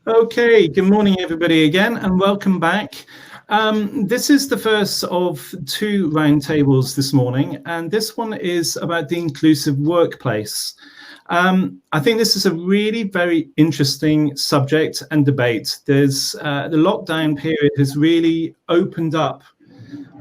Okay, good morning everybody again and welcome back. This is the first of two roundtables this morning, and this one is about the inclusive workplace. I think this is a really very interesting subject and debate. There's the lockdown period has really opened up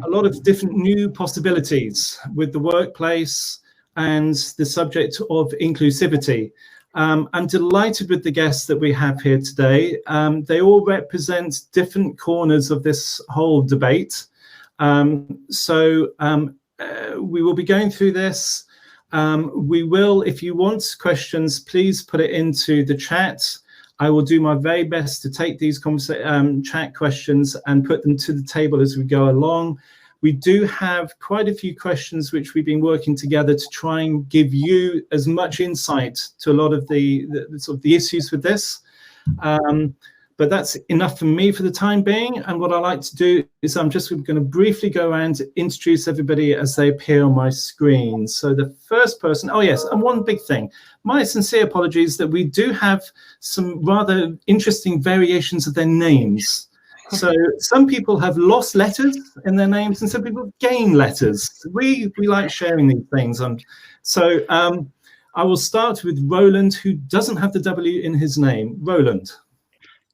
a lot of different new possibilities with the workplace and the subject of inclusivity. I'm delighted with the guests that we have here today. They all represent different corners of this whole debate. We will be going through this. We will, if you want questions, please put it into the chat. I will do my very best to take these chat questions and put them to the table as we go along. We do have quite a few questions which we've been working together to try and give you as much insight to a lot of the sort of the issues with this. But that's enough for me for the time being. And what I like to do is I'm just going to briefly go around to introduce everybody as they appear on my screen. So the first person, oh yes, and one big thing, my sincere apologies that we do have some rather interesting variations of their names. So some people have lost letters in their names and some people gain letters. We like sharing these things. I will start with Roland, who doesn't have the W in his name. Roland.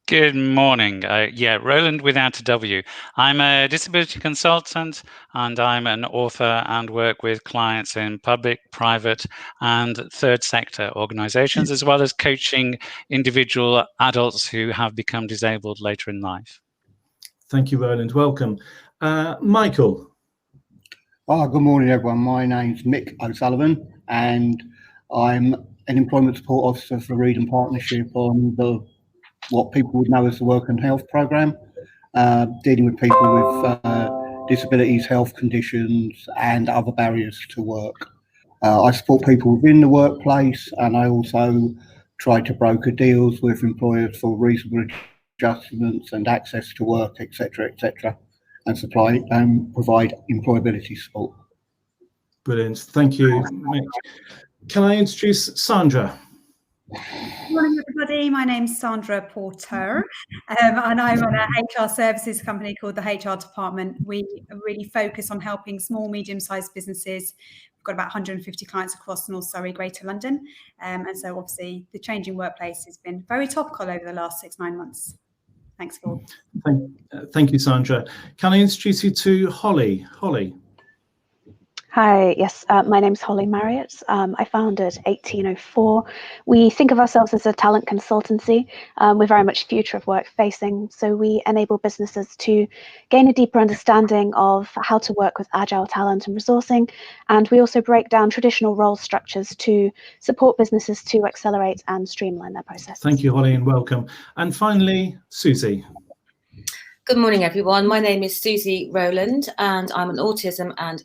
Good morning. Roland without a W. I'm a disability consultant and I'm an author and work with clients in public, private and third sector organisations, as well as coaching individual adults who have become disabled later in life. Thank you, Roland. Welcome. Michael. Good morning, everyone. My name's Mick O'Sullivan and I'm an employment support officer for the Reading Partnership on what people would know as the Work and Health Programme, dealing with people with disabilities, health conditions and other barriers to work. I support people within the workplace and I also try to broker deals with employers for reasonable adjustments and access to work, etc., and supply and provide employability support. Brilliant. Thank you, Mick. Can I introduce Sandra? Good morning, everybody. My name's Sandra Porter, and I'm on an HR services company called the HR Department. We really focus on helping small, medium-sized businesses. We've got about 150 clients across North Surrey, Greater London, and so obviously the changing workplace has been very topical over the last 6-9 months. Thanks, Paul. Thank you, Sandra. Can I introduce you to Holly? Holly. Hi, yes, my name's Holly Marriott. I founded 1804. We think of ourselves as a talent consultancy. We're very much future of work facing, so we enable businesses to gain a deeper understanding of how to work with agile talent and resourcing, and we also break down traditional role structures to support businesses to accelerate and streamline their processes. Thank you, Holly, and welcome. And finally, Susie. Good morning, everyone. My name is Susie Rowland, and I'm an autism and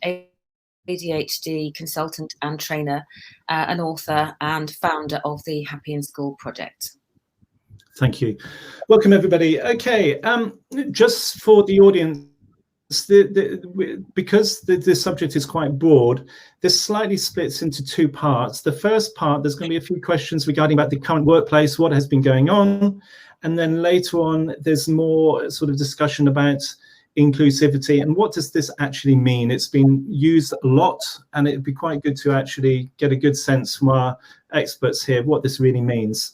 ADHD consultant and trainer, an author and founder of the Happy in School project. Thank you. Welcome, everybody. Okay, just for the audience, because the subject is quite broad, this slightly splits into two parts. The first part, there's going to be a few questions regarding about the current workplace, what has been going on, and then later on, there's more sort of discussion about inclusivity and what does this actually mean. It's been used a lot and it'd be quite good to actually get a good sense from our experts here what this really means.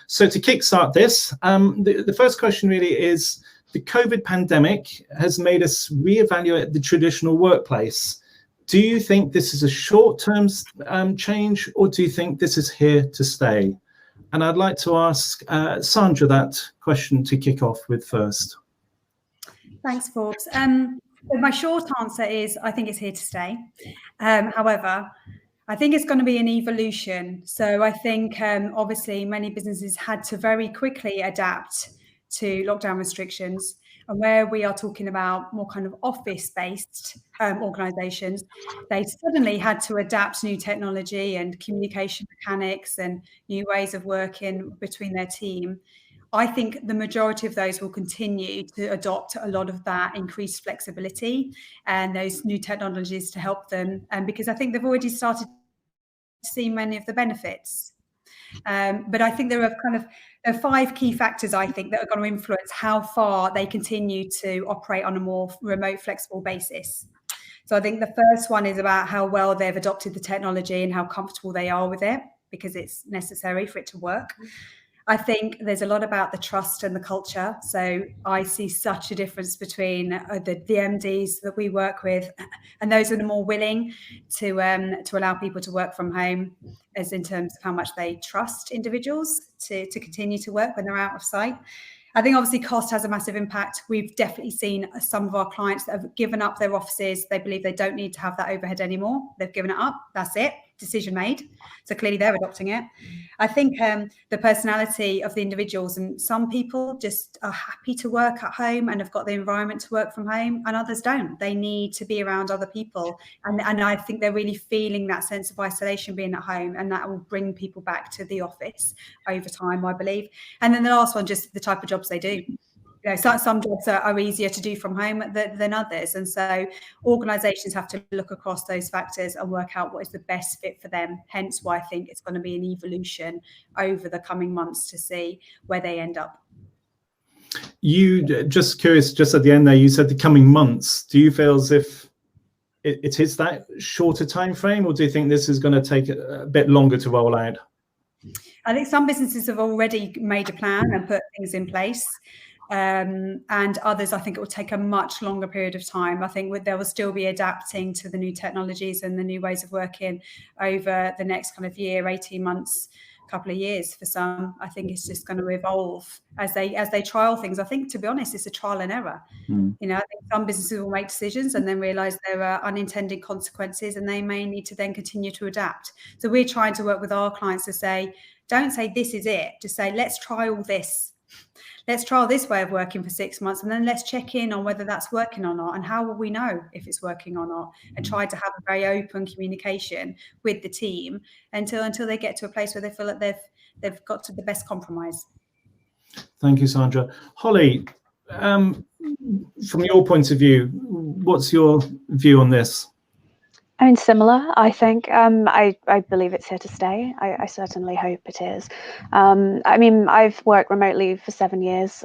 So to kickstart this, the first question really is, the COVID pandemic has made us reevaluate the traditional workplace. Do you think this is a short-term change, or do you think this is here to stay? And I'd like to ask Sandra that question to kick off with first. Thanks, Forbes. My short answer is I think it's here to stay. However, I think it's going to be an evolution. So I think obviously many businesses had to very quickly adapt to lockdown restrictions. And where we are talking about more kind of office-based organisations, they suddenly had to adapt to new technology and communication mechanics and new ways of working between their team. I think the majority of those will continue to adopt a lot of that increased flexibility and those new technologies to help them, because I think they've already started to see many of the benefits. But I think there are 5 key factors, I think, that are going to influence how far they continue to operate on a more remote, flexible basis. So I think the first one is about how well they've adopted the technology and how comfortable they are with it, because it's necessary for it to work. I think there's a lot about the trust and the culture. So I see such a difference between the MDs that we work with and those that are more willing to allow people to work from home, as in terms of how much they trust individuals to continue to work when they're out of sight. I think obviously cost has a massive impact. We've definitely seen some of our clients that have given up their offices. They believe they don't need to have that overhead anymore. They've given it up. That's it. Decision made. So clearly they're adopting it. I think the personality of the individuals, and some people just are happy to work at home and have got the environment to work from home, and others don't. They need to be around other people. And I think they're really feeling that sense of isolation being at home, and that will bring people back to the office over time, I believe. And then the last one, just the type of jobs they do. You know, some jobs are easier to do from home than others. And so organisations have to look across those factors and work out what is the best fit for them. Hence why I think it's going to be an evolution over the coming months to see where they end up. You, just curious, just at the end there, you said the coming months. Do you feel as if it is that shorter time frame, or do you think this is going to take a bit longer to roll out? I think some businesses have already made a plan and put things in place. And others, I think it will take a much longer period of time. I think they will still be adapting to the new technologies and the new ways of working over the next kind of year, 18 months, couple of years for some. I think it's just going to evolve as they trial things. I think, to be honest, it's a trial and error. You know, I think some businesses will make decisions and then realize there are unintended consequences, and they may need to then continue to adapt. So we're trying to work with our clients to say, don't say this is it, just say, let's trial this. Let's trial this way of working for 6 months, and then let's check in on whether that's working or not, and how will we know if it's working or not, and try to have a very open communication with the team until they get to a place where they feel like they've got to the best compromise. Thank you, Sandra. Holly, from your point of view, what's your view on this? I mean, similar, I think. I believe it's here to stay. I certainly hope it is. I mean, I've worked remotely for 7 years.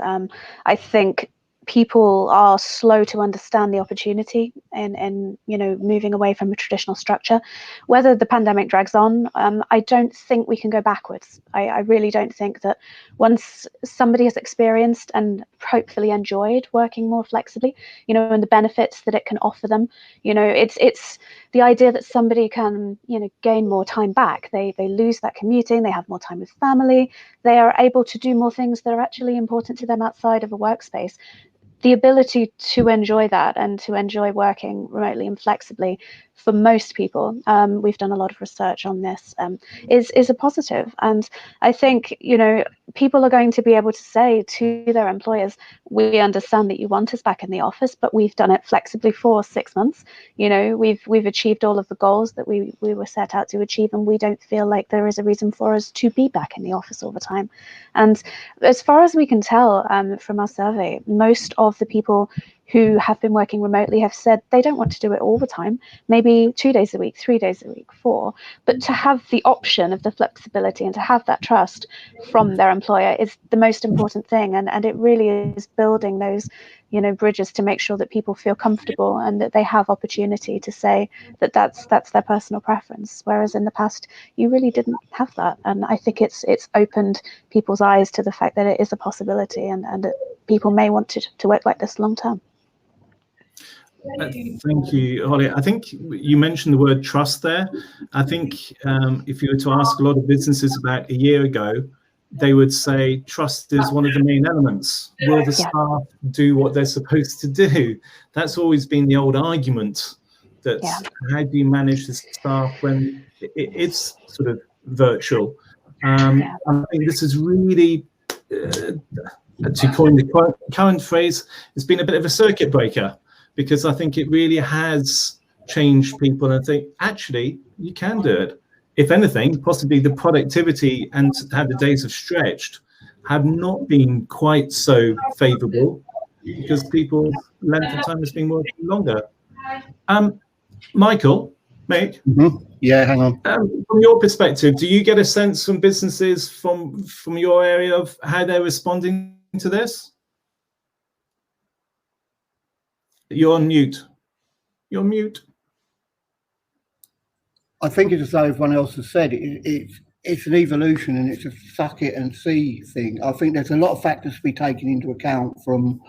I think people are slow to understand the opportunity in moving away from a traditional structure. Whether the pandemic drags on, I don't think we can go backwards. I really don't think that once somebody has experienced and hopefully enjoyed working more flexibly, and the benefits that it can offer them, it's the idea that somebody can, gain more time back. They lose that commuting, they have more time with family, they are able to do more things that are actually important to them outside of a workspace. The ability to enjoy that and to enjoy working remotely and flexibly for most people, we've done a lot of research on this, is a positive. And I think, people are going to be able to say to their employers, we understand that you want us back in the office, but we've done it flexibly for 6 months. We've achieved all of the goals that we were set out to achieve, and we don't feel like there is a reason for us to be back in the office all the time. And as far as we can tell from our survey, most of the people who have been working remotely have said they don't want to do it all the time, maybe 2 days a week, 3 days a week, 4, but to have the option of the flexibility and to have that trust from their employer is the most important thing. And it really is building those, bridges to make sure that people feel comfortable and that they have opportunity to say that that's their personal preference. Whereas in the past, you really didn't have that. And I think it's opened people's eyes to the fact that it is a possibility, and that people may want to work like this long term. Thank you, Holly. I think you mentioned the word trust there. I think if you were to ask a lot of businesses about a year ago, they would say trust is one of the main elements. Will the staff do what they're supposed to do? That's always been the old argument, that how do you manage the staff when it's sort of virtual? I think this is really, to coin the current phrase, it's been a bit of a circuit breaker, because I think it really has changed people, and I think actually you can do it. If anything, possibly the productivity and how the days have stretched have not been quite so favourable, because people's length of time has been working longer. Michael, Mick? Yeah, hang on. From your perspective, do you get a sense from businesses from your area of how they're responding to this? You're on mute. You're mute. I think it's as though everyone else has said, it's an evolution and it's a suck it and see thing. I think there's a lot of factors to be taken into account from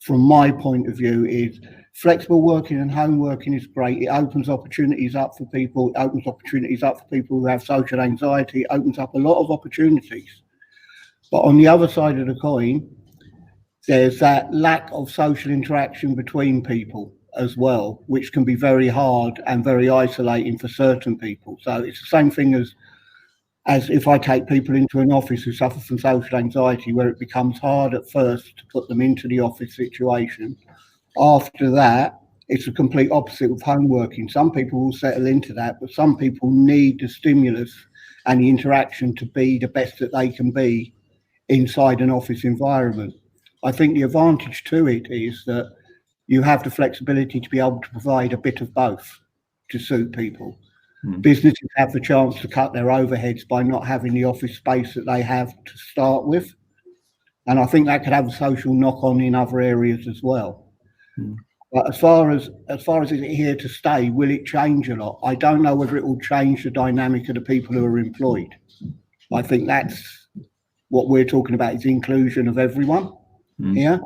my point of view. Is flexible working and home working is great. It opens opportunities up for people. It opens opportunities up for people who have social anxiety. It opens up a lot of opportunities. But on the other side of the coin, there's that lack of social interaction between people as well, which can be very hard and very isolating for certain people. So it's the same thing as if I take people into an office who suffer from social anxiety, where it becomes hard at first to put them into the office situation. After that, it's the complete opposite with home working. Some people will settle into that, but some people need the stimulus and the interaction to be the best that they can be inside an office environment. I think the advantage to it is that you have the flexibility to be able to provide a bit of both to suit people. Businesses have the chance to cut their overheads by not having the office space that they have to start with. And I think that could have a social knock-on in other areas as well. But as far as is it here to stay, will it change a lot? I don't know whether it will change the dynamic of the people who are employed. I think that's what we're talking about, is inclusion of everyone here.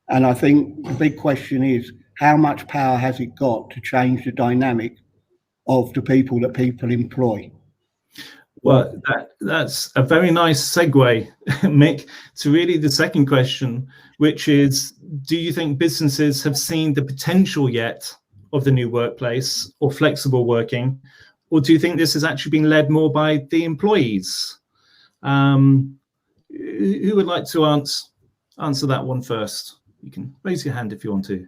And I think the big question is, how much power has it got to change the dynamic of the people that people employ? Well, that's a very nice segue, Mick, to really the second question, which is, do you think businesses have seen the potential yet of the new workplace or flexible working, or do you think this has actually been led more by the employees? Who would like to answer that one first? You can raise your hand if you want to.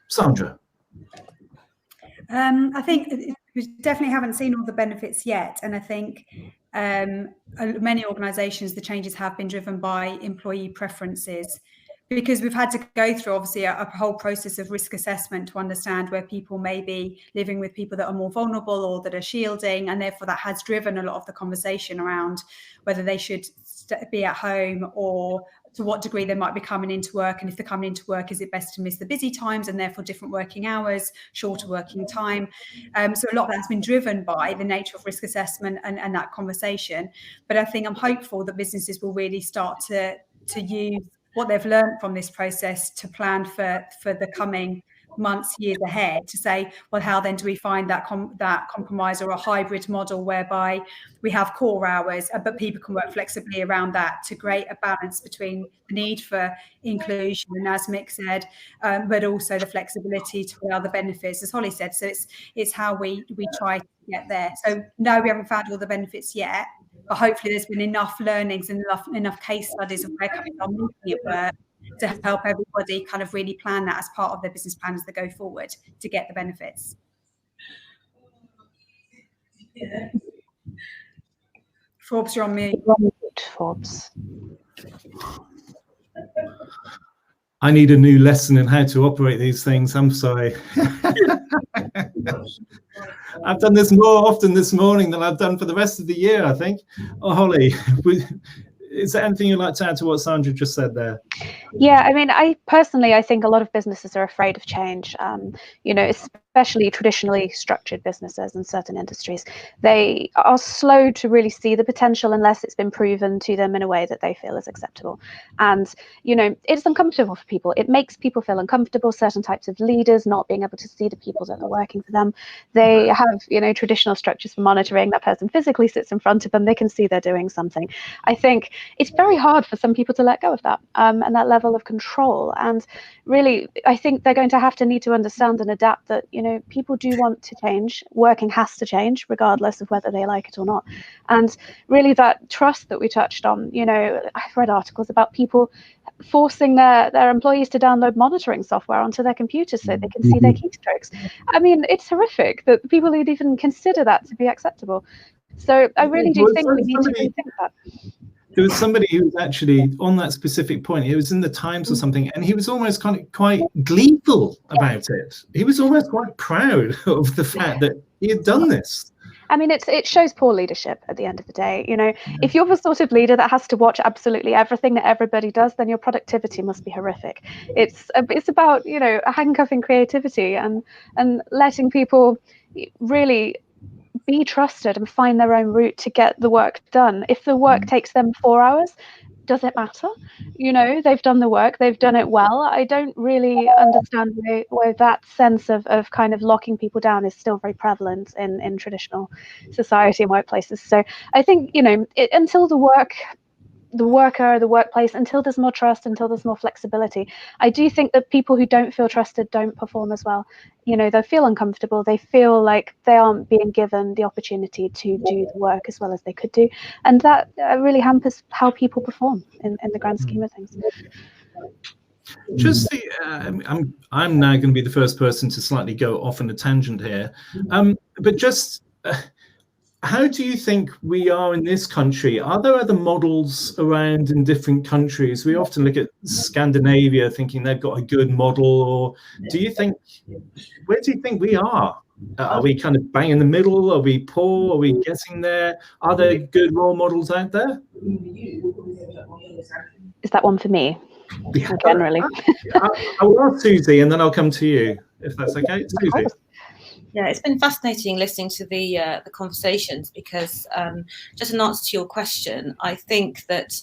Sandra. I think we definitely haven't seen all the benefits yet. And I think many organisations, the changes have been driven by employee preferences, because we've had to go through, obviously, a whole process of risk assessment to understand where people may be living with people that are more vulnerable or that are shielding. And therefore, that has driven a lot of the conversation around whether they should be at home or to what degree they might be coming into work. And if they're coming into work, is it best to miss the busy times and therefore different working hours, shorter working time? So a lot of that's been driven by the nature of risk assessment and that conversation. But I think I'm hopeful that businesses will really start to use what they've learned from this process to plan for the coming months, years ahead, to say, well, how then do we find that compromise or a hybrid model whereby we have core hours, but people can work flexibly around that to create a balance between the need for inclusion, and as Mick said, but also the flexibility to allow the benefits, as Holly said. So it's how we try to get there. So no, we haven't found all the benefits yet, but hopefully there's been enough learnings and enough case studies of where companies are making it work to help everybody kind of really plan that as part of their business plan as they go forward to get the benefits. Yeah. Forbes, you're on mute. Forbes. I need a new lesson in how to operate these things. I'm sorry. I've done this more often this morning than I've done for the rest of the year, I think. Oh, Holly, is there anything you'd like to add to what Sandra just said there? Yeah, I mean, I think a lot of businesses are afraid of change, especially traditionally structured businesses in certain industries. They are slow to really see the potential unless it's been proven to them in a way that they feel is acceptable. And, it's uncomfortable for people. It makes people feel uncomfortable, certain types of leaders not being able to see the people that are working for them. They have, traditional structures for monitoring. That person physically sits in front of them. They can see they're doing something. I think it's very hard for some people to let go of that and that level of control. And really, I think they're going to need to understand and adapt that, people do want to change. Working has to change, regardless of whether they like it or not. And really, that trust that we touched on, I've read articles about people forcing their employees to download monitoring software onto their computers so they can see their keystrokes. I mean, it's horrific that people would even consider that to be acceptable. So I really do think we need to rethink that. there was somebody who was actually on that specific point. It was in the Times or something, and he was almost kind of quite gleeful about it. He was almost quite proud of the fact that he had done this. I mean, it shows poor leadership at the end of the day. You know, if you're the sort of leader that has to watch absolutely everything that everybody does, then your productivity must be horrific. It's about, you know, handcuffing creativity and letting people really be trusted and find their own route to get the work done. If the work takes them 4 hours, does it matter? You know, they've done the work, they've done it well. I don't really understand why that sense of kind of locking people down is still very prevalent in traditional society and workplaces. So I think, you know, until the workplace, until there's more trust, until there's more flexibility, I do think that people who don't feel trusted don't perform as well. You know, they feel uncomfortable, they feel like they aren't being given the opportunity to do the work as well as they could do, and that really hampers how people perform in the grand scheme of things. Just I'm now going to be the first person to slightly go off on a tangent here, but just how do you think we are in this country? Are there other models around in different countries? We often look at Scandinavia thinking they've got a good model, or do you think, where do you think we are? Are we kind of bang in the middle? Are we poor? Are we getting there? Are there good role models out there? Is that one for me? Generally. I will ask Susie and then I'll come to you, if that's okay. Susie. Yeah, it's been fascinating listening to the conversations, because just an answer to your question, I think that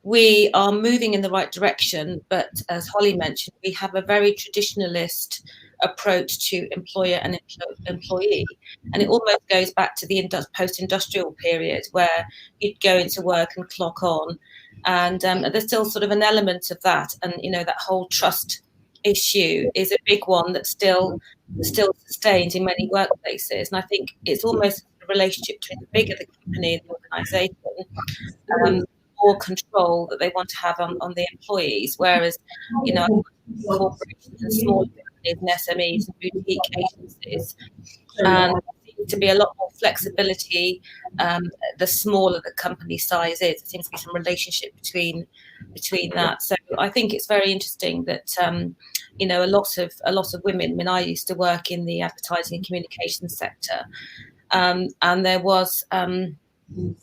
we are moving in the right direction, but as Holly mentioned, we have a very traditionalist approach to employer and employee, and it almost goes back to the post-industrial period where you'd go into work and clock on, and there's still sort of an element of that, and you know, that whole trust issue is a big one that's still sustained in many workplaces, and I think it's almost a relationship between the bigger the company and the organisation, more control that they want to have on the employees, whereas, you know, corporations and small companies and SMEs and boutique agencies, and there seems to be a lot more flexibility the smaller the company size is. There seems to be some relationship between that. So I think it's very interesting that you know, a lot of women. I mean, I used to work in the advertising and communications sector, and there was you know,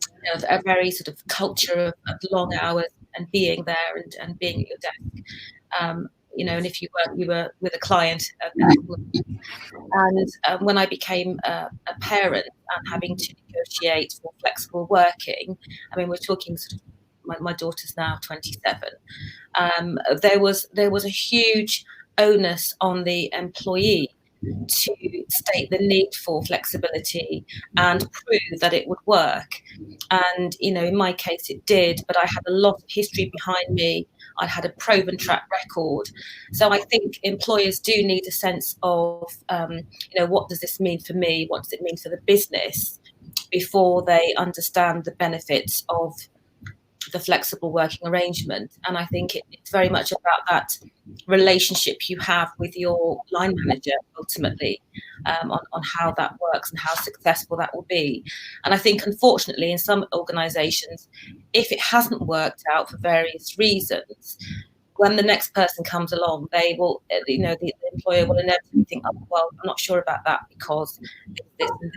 a very sort of culture of long hours and being there and being at your desk. You know, and if you were with a client, and when I became a parent and having to negotiate for flexible working, I mean, we're talking sort of, my daughter's now 27. There was a huge onus on the employee to state the need for flexibility and prove that it would work. And, you know, in my case it did, but I had a lot of history behind me. I had a proven track record. So I think employers do need a sense of, you know, what does this mean for me? What does it mean for the business, before they understand the benefits of the flexible working arrangement. And I think it's very much about that relationship you have with your line manager, ultimately, on how that works and how successful that will be. And I think, unfortunately, in some organisations, if it hasn't worked out for various reasons, when the next person comes along, they will, you know, the employer will inevitably think, oh, well, I'm not sure about that because this and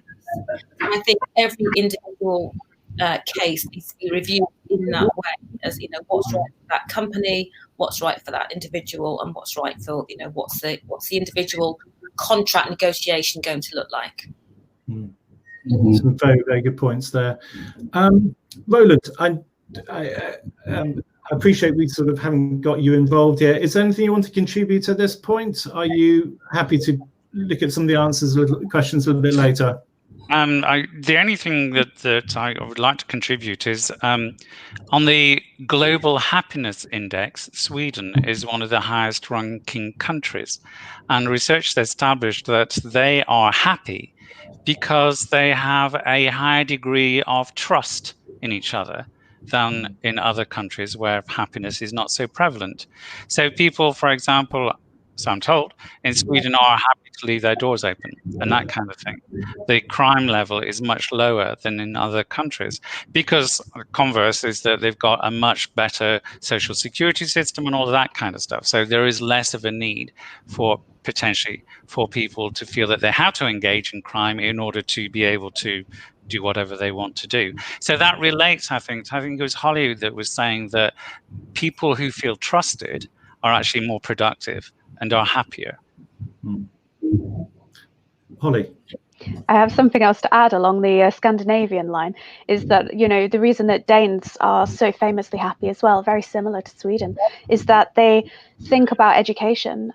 this. And I think every individual case needs to be reviewed in that way, as, you know, what's right for that company, what's right for that individual, and what's right for, you know, what's the individual contract negotiation going to look like. Some very, very good points there. Roland, I appreciate we sort of haven't got you involved yet. Is there anything you want to contribute at this point? Are you happy to look at some of the answers, questions a little bit later? The only thing that I would like to contribute is on the Global Happiness Index, Sweden is one of the highest ranking countries, and research has established that they are happy because they have a higher degree of trust in each other than in other countries where happiness is not so prevalent. So people, for example, so I'm told, in Sweden are happy to leave their doors open and that kind of thing. The crime level is much lower than in other countries, because converse is that they've got a much better social security system and all of that kind of stuff. So there is less of a need for potentially for people to feel that they have to engage in crime in order to be able to do whatever they want to do. So that relates, I think it was Holly that was saying that people who feel trusted are actually more productive and are happier. Holly. I have something else to add along the Scandinavian line, is that, you know, the reason that Danes are so famously happy as well, very similar to Sweden, is that they think about education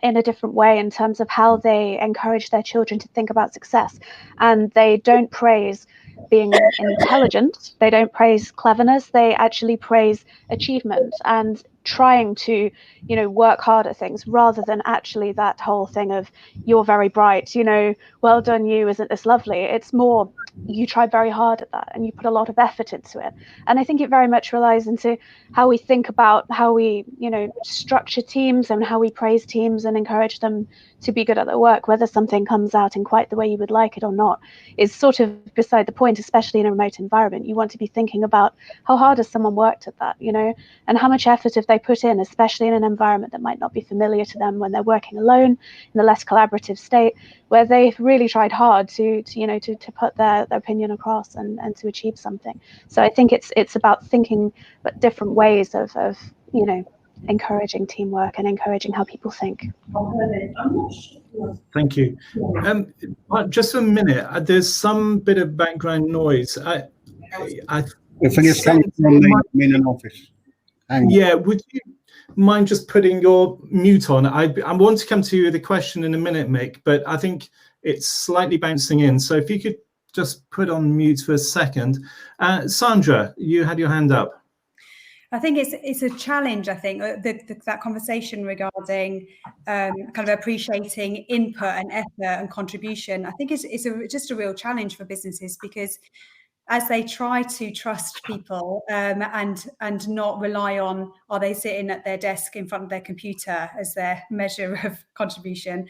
in a different way in terms of how they encourage their children to think about success. And they don't praise being intelligent, they don't praise cleverness, they actually praise achievement and trying to, you know, work hard at things, rather than actually that whole thing of you're very bright, you know, well done you, isn't this lovely? It's more you tried very hard at that and you put a lot of effort into it. And I think it very much relies into how we think about how we, you know, structure teams and how we praise teams and encourage them to be good at their work. Whether something comes out in quite the way you would like it or not is sort of beside the point, especially in a remote environment. You want to be thinking about how hard has someone worked at that, you know, and how much effort have they put in, especially in an environment that might not be familiar to them when they're working alone in a less collaborative state, where they've really tried hard to put their opinion across and to achieve something. So I think it's about thinking but different ways of you know, encouraging teamwork and encouraging how people think. Thank you. Just a minute. There's some bit of background noise. I think it's coming from me in an office. Yeah, would you mind just putting your mute on? I want to come to you with a question in a minute, Mick, but I think it's slightly bouncing in. So if you could just put on mute for a second. Sandra, you had your hand up. I think it's a challenge. I think that conversation regarding kind of appreciating input and effort and contribution, I think it's just a real challenge for businesses, because as they try to trust people and not rely on, are they sitting at their desk in front of their computer as their measure of contribution,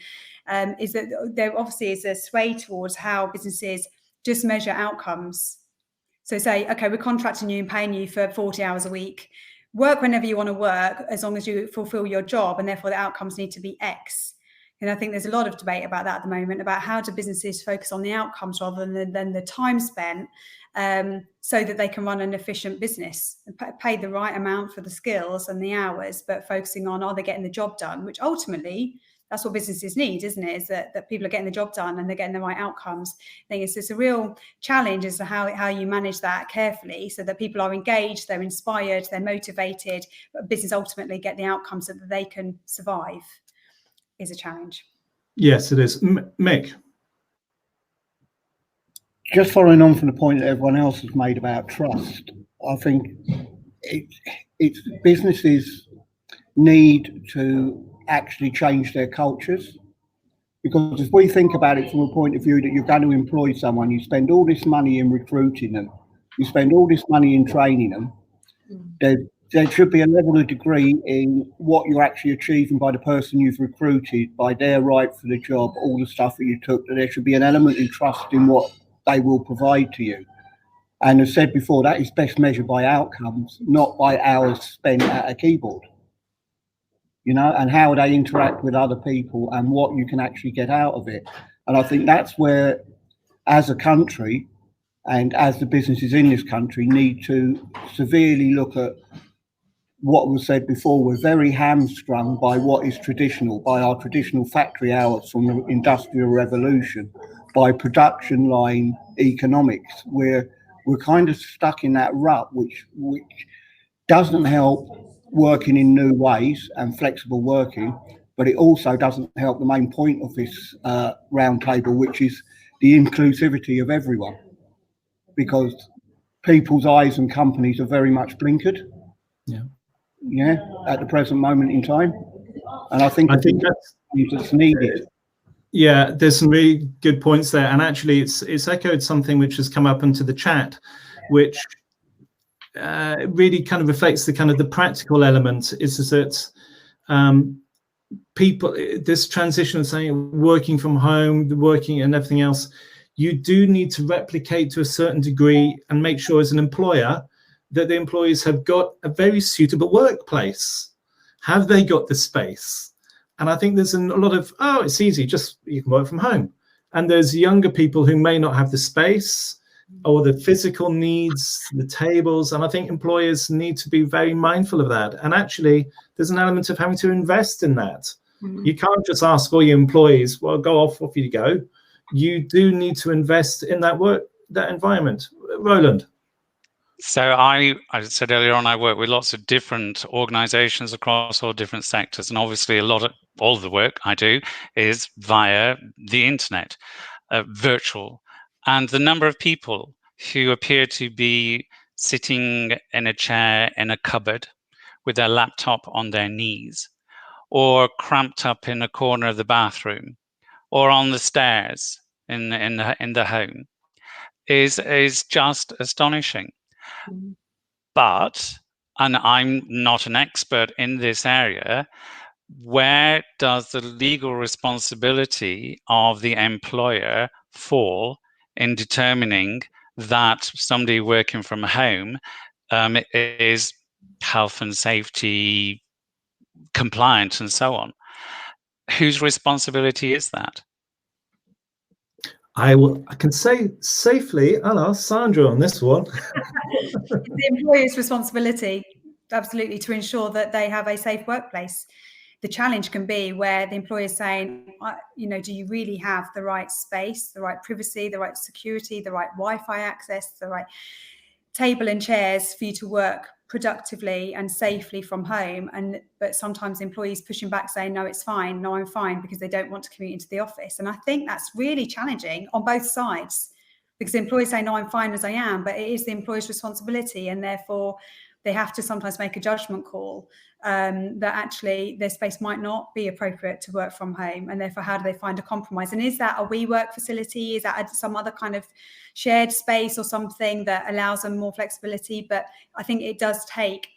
is that there obviously is a sway towards how businesses just measure outcomes. So say, okay, we're contracting you and paying you for 40 hours a week. Work whenever you want to work, as long as you fulfill your job, and therefore the outcomes need to be X. And I think there's a lot of debate about that at the moment, about how do businesses focus on the outcomes rather than the time spent, so that they can run an efficient business and pay the right amount for the skills and the hours, but focusing on, are they getting the job done, which ultimately that's what businesses need, isn't it? Is that people are getting the job done and they're getting the right outcomes. I think it's a real challenge as to how you manage that carefully, so that people are engaged, they're inspired, they're motivated, but business ultimately get the outcomes so that they can survive, is a challenge. Yes, it is. Mick? Just following on from the point that everyone else has made about trust, I think it's businesses need to actually change their cultures, because if we think about it from a point of view that you're going to employ someone, you spend all this money in recruiting them, you spend all this money in training them, there should be a level of degree in what you're actually achieving by the person you've recruited, by their right for the job, all the stuff that you took, that there should be an element in trust in what they will provide to you. And as said before, that is best measured by outcomes, not by hours spent at a keyboard. You know, and how they interact with other people and what you can actually get out of it. And I think that's where, as a country and as the businesses in this country, need to severely look at what was said before. We're very hamstrung by what is traditional, by our traditional factory hours from the Industrial Revolution, by production line economics. We're kind of stuck in that rut, which doesn't help working in new ways and flexible working, but it also doesn't help the main point of this roundtable, which is the inclusivity of everyone, because people's eyes and companies are very much blinkered at the present moment in time. And I think that's needed. Yeah, there's some really good points there, and actually it's echoed something which has come up into the chat, which really kind of reflects the practical element, is that people, this transition of saying working from home, the working and everything else, you do need to replicate to a certain degree and make sure as an employer that the employees have got a very suitable workplace. Have they got the space? And I think there's a lot of, oh, it's easy, just you can work from home. And there's younger people who may not have the space or the physical needs, the tables. And I think employers need to be very mindful of that. And actually, there's an element of having to invest in that. Mm-hmm. You can't just ask all your employees, well, go off you go. You do need to invest in that environment. Roland. So I said earlier on, I work with lots of different organizations across all different sectors. And obviously all of the work I do is via the internet, virtual. And the number of people who appear to be sitting in a chair in a cupboard with their laptop on their knees, or cramped up in a corner of the bathroom, or on the stairs in the home is just astonishing. But, and I'm not an expert in this area, where does the legal responsibility of the employer fall in determining that somebody working from home is health and safety compliant and so on? Whose responsibility is that? I can say safely, I'll ask Sandra on this one. It's the employer's responsibility, absolutely, to ensure that they have a safe workplace. The challenge can be where the employer is saying, do you really have the right space, the right privacy, the right security, the right Wi-Fi access, the right table and chairs for you to work productively and safely from home? But sometimes employees pushing back saying, no, it's fine, no, I'm fine, because they don't want to commute into the office. And I think that's really challenging on both sides, because the employees say, no, I'm fine as I am, but it is the employer's responsibility, and therefore they have to sometimes make a judgment call that actually their space might not be appropriate to work from home, and therefore how do they find a compromise? And is that a WeWork facility? Is that some other kind of shared space or something that allows them more flexibility? But I think it does take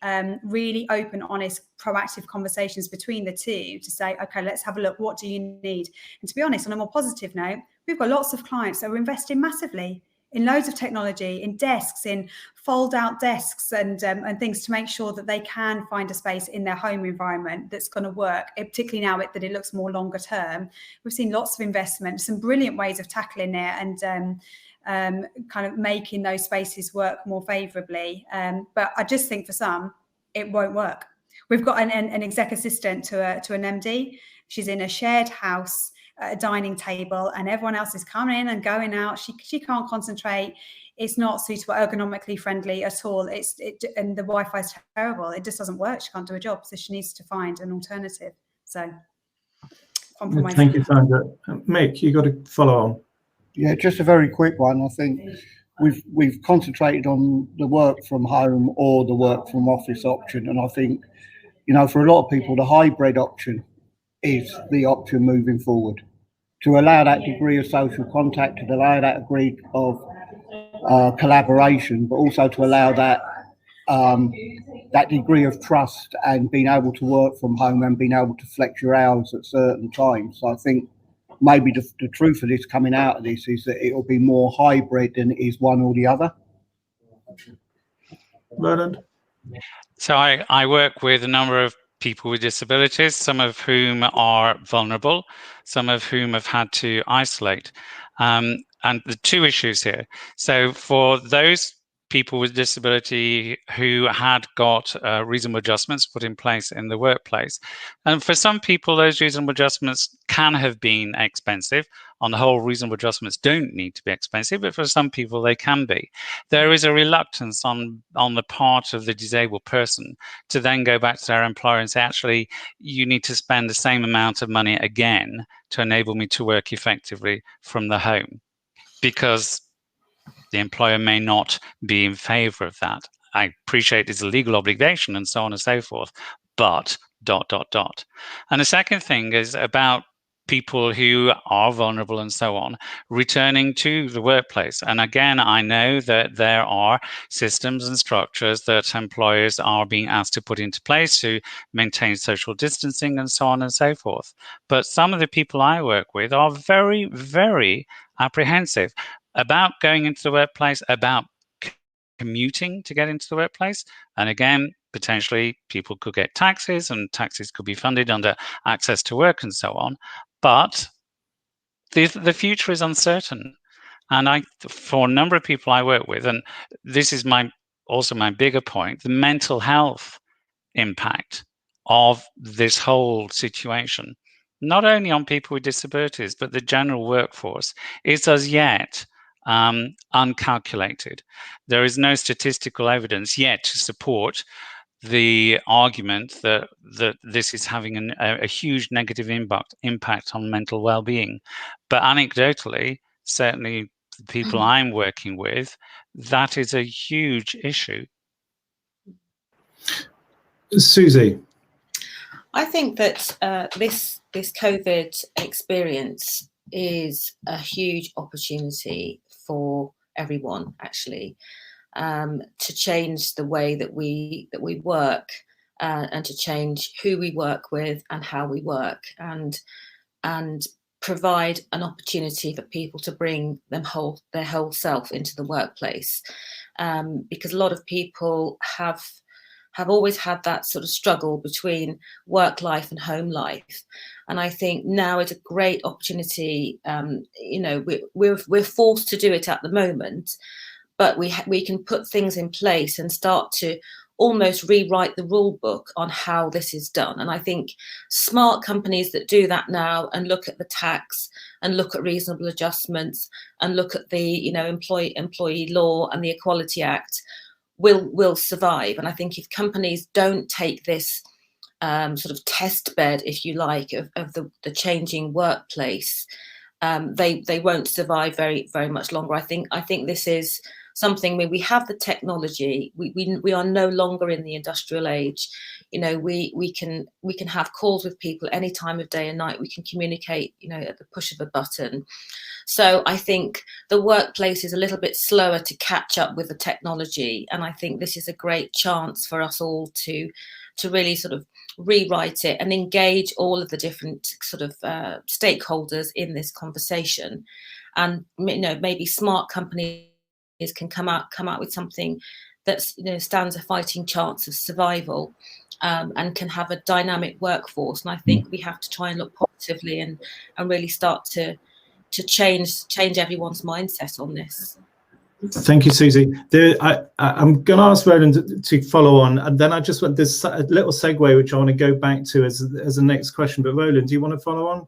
really open, honest, proactive conversations between the two to say, okay, let's have a look, what do you need? And to be honest, on a more positive note, we've got lots of clients that are investing massively in loads of technology, in desks, in fold-out desks and things to make sure that they can find a space in their home environment that's going to work, particularly now that it looks more longer term. We've seen lots of investment, some brilliant ways of tackling it and kind of making those spaces work more favourably. But I just think for some, it won't work. We've got an exec assistant to an MD. She's in a shared house, a dining table, and everyone else is coming in and going out. She can't concentrate. It's not suitable, ergonomically friendly at all. And the Wi-Fi is terrible. It just doesn't work. She can't do a job, so she needs to find an alternative. So, compromise. Thank you, Sandra. Mick, you got to follow on. Yeah, just a very quick one. I think we've concentrated on the work from home or the work from office option, and I think for a lot of people the hybrid option is the option moving forward, to allow that degree of social contact, to allow that degree of collaboration, but also to allow that that degree of trust and being able to work from home and being able to flex your hours at certain times. So I think maybe the truth of this coming out of this is that it will be more hybrid than it is one or the other. Roland? So I work with a number of people with disabilities, some of whom are vulnerable, some of whom have had to isolate. And the two issues here. So for those people with disability who had got reasonable adjustments put in place in the workplace, and for some people, those reasonable adjustments can have been expensive. On the whole, reasonable adjustments don't need to be expensive, but for some people, they can be. There is a reluctance on the part of the disabled person to then go back to their employer and say, actually, you need to spend the same amount of money again to enable me to work effectively from the home, because the employer may not be in favor of that. I appreciate it's a legal obligation and so on and so forth, but ... And the second thing is about people who are vulnerable and so on, returning to the workplace. And again, I know that there are systems and structures that employers are being asked to put into place to maintain social distancing and so on and so forth. But some of the people I work with are very, very apprehensive about going into the workplace, about commuting to get into the workplace. And again, potentially people could get taxes, and taxes could be funded under access to work and so on. But the future is uncertain. And for a number of people I work with, and this is also my bigger point, the mental health impact of this whole situation, not only on people with disabilities, but the general workforce, is as yet uncalculated. There is no statistical evidence yet to support the argument that this is having a huge negative impact on mental well-being. But anecdotally, certainly the people I'm working with, that is a huge issue. Susie. I think that this COVID experience is a huge opportunity for everyone, actually, to change the way that we work, and to change who we work with and how we work, and provide an opportunity for people to bring their whole self into the workplace, because a lot of people have always had that sort of struggle between work life and home life. And I think now is a great opportunity. We're forced to do it at the moment, but we can put things in place and start to almost rewrite the rule book on how this is done. And I think smart companies that do that now and look at the tax and look at reasonable adjustments and look at the employee law and the Equality Act will survive. And I think if companies don't take this sort of test bed, if you like, of the changing workplace, they won't survive very, very much longer. I think this is something where we have the technology. We are no longer in the industrial age. We can have calls with people any time of day and night. We can communicate, at the push of a button. So I think the workplace is a little bit slower to catch up with the technology. And I think this is a great chance for us all to really sort of rewrite it and engage all of the different sort of stakeholders in this conversation. And, maybe smart companies can come out with something that stands a fighting chance of survival, and can have a dynamic workforce. And I think we have to try and look positively and really start to change everyone's mindset on this. Thank you, Susie. I'm going to ask Roland to follow on, and then I just want this a little segue which I want to go back to as the next question. But Roland, do you want to follow on?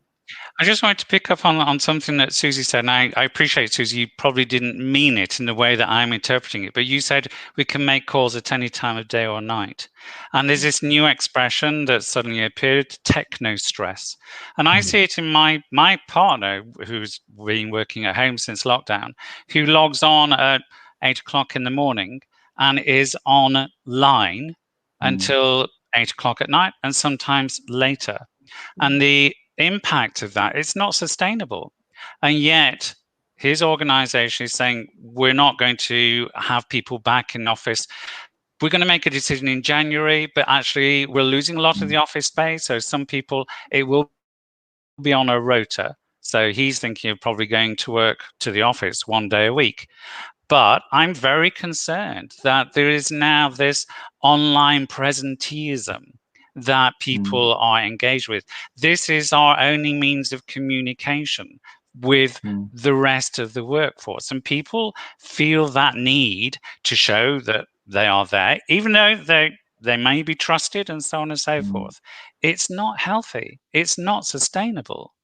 I just wanted to pick up on something that Susie said, and I appreciate, Susie, you probably didn't mean it in the way that I'm interpreting it, but you said we can make calls at any time of day or night. And there's this new expression that suddenly appeared, techno-stress. And I see it in my partner, who's been working at home since lockdown, who logs on at 8 o'clock in the morning and is online until 8 o'clock at night and sometimes later. And the impact of that, it's not sustainable. And yet his organization is saying, we're not going to have people back in office. We're going to make a decision in January, but actually we're losing a lot of the office space. So some people, it will be on a rota. So he's thinking of probably going to work to the office 1 day a week. But I'm very concerned that there is now this online presenteeism that people are engaged with. This is our only means of communication with the rest of the workforce. And people feel that need to show that they are there, even though they may be trusted and so on and so forth. It's not healthy. It's not sustainable.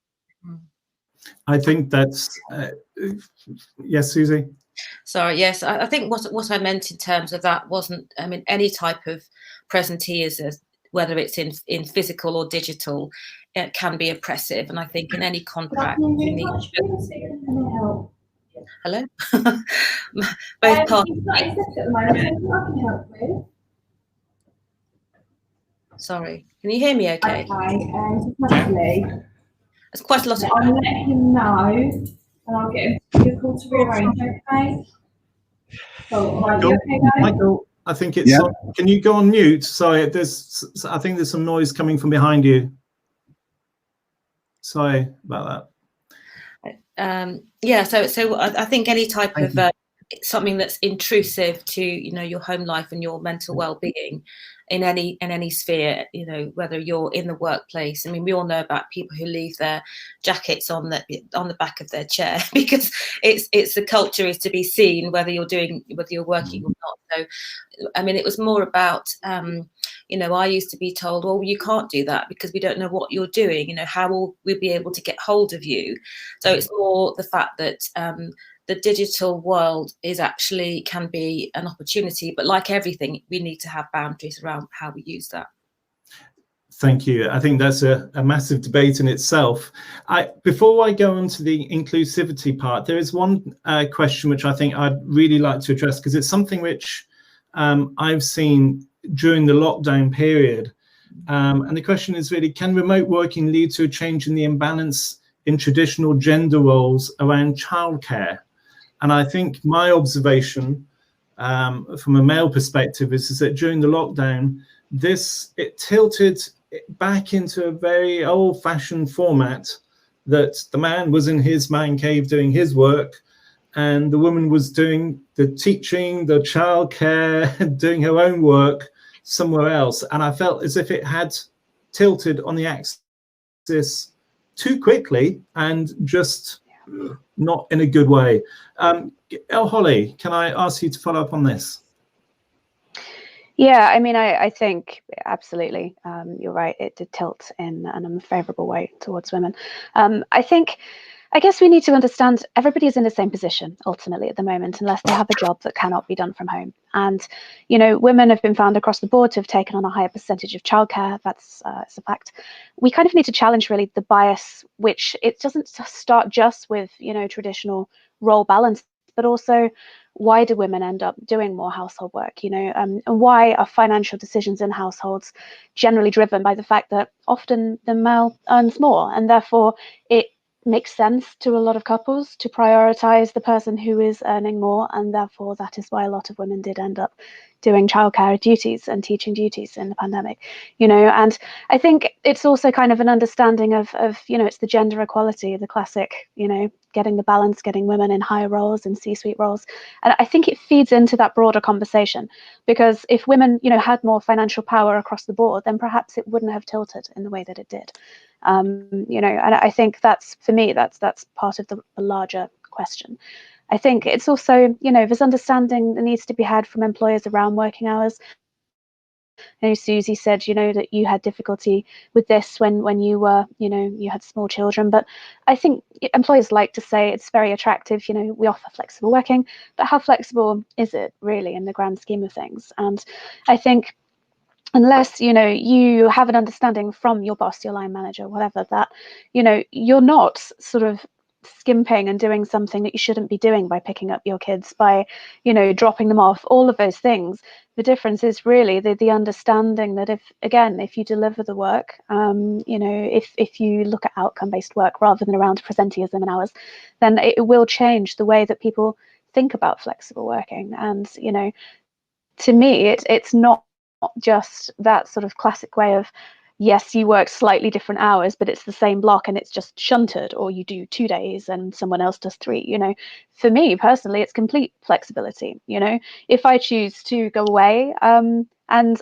I think that's, yes, Susie? Sorry, yes. I think what I meant in terms of that wasn't, any type of presenteeism, whether it's in physical or digital, it can be oppressive. And I think in any contract, hello? Both parties. Sorry, can you hear me okay? There's quite a lot of. I'll let him know, and I'll get him to give a call to rearrange. Okay. Cool. Right, you okay, guys? Michael, I think it's. Yeah. Can you go on mute? Sorry, I think there's some noise coming from behind you. Sorry about that. Yeah. So I think any type of something that's intrusive to your home life and your mental well-being in any sphere, whether you're in the workplace. I mean, we all know about people who leave their jackets on the back of their chair because it's the culture is to be seen whether you're working or not. So I mean, it was more about I used to be told, well, you can't do that because we don't know what you're doing, how will we be able to get hold of you? So it's more the fact that the digital world can be an opportunity, but like everything, we need to have boundaries around how we use that. Thank you. I think that's a massive debate in itself. Before I go on to the inclusivity part, there is one question which I think I'd really like to address, because it's something which I've seen during the lockdown period. And the question is really, can remote working lead to a change in the imbalance in traditional gender roles around childcare? And I think my observation from a male perspective is that during the lockdown, it tilted back into a very old-fashioned format, that the man was in his man cave doing his work, and the woman was doing the teaching, the childcare, doing her own work somewhere else. And I felt as if it had tilted on the axis too quickly and just not in a good way. Holly, can I ask you to follow up on this? Yeah, I mean, I think absolutely, you're right. It did tilt in an unfavorable way towards women. I guess we need to understand everybody is in the same position ultimately at the moment, unless they have a job that cannot be done from home. And, women have been found across the board to have taken on a higher percentage of childcare. That's it's a fact. We kind of need to challenge really the bias, which it doesn't start just with, traditional role balance, but also why do women end up doing more household work, and why are financial decisions in households generally driven by the fact that often the male earns more, and therefore it makes sense to a lot of couples to prioritize the person who is earning more, and therefore that is why a lot of women did end up doing childcare duties and teaching duties in the pandemic, and I think it's also kind of an understanding of it's the gender equality, the classic, getting the balance, getting women in higher roles and C-suite roles. And I think it feeds into that broader conversation, because if women, had more financial power across the board, then perhaps it wouldn't have tilted in the way that it did. And I think that's, for me, that's part of the larger question. I think it's also, there's understanding that needs to be had from employers around working hours. I know Susie said, that you had difficulty with this when you were, you had small children, but I think employers like to say it's very attractive, we offer flexible working, but how flexible is it really in the grand scheme of things? And I think unless, you have an understanding from your boss, your line manager, whatever, that, you're not sort of skimping and doing something that you shouldn't be doing by picking up your kids, by, dropping them off, all of those things. The difference is really the understanding that if you deliver the work, if you look at outcome-based work rather than around presenteeism and hours, then it will change the way that people think about flexible working. And, to me, it's not just that sort of classic way of, yes, you work slightly different hours, but it's the same block and it's just shunted, or you do 2 days and someone else does 3. For me personally, it's complete flexibility. If I choose to go away and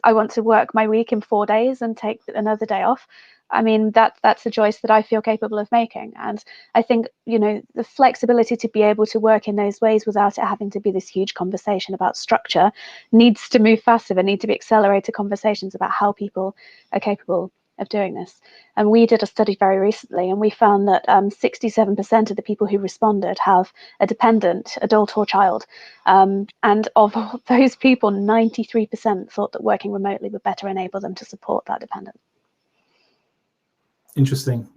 I want to work my week in 4 days and take another day off, I mean, that's a choice that I feel capable of making. And I think, the flexibility to be able to work in those ways without it having to be this huge conversation about structure needs to move faster. There need to be accelerated conversations about how people are capable of doing this. And we did a study very recently, and we found that 67% of the people who responded have a dependent adult or child. And of those people, 93% thought that working remotely would better enable them to support that dependent. Interesting.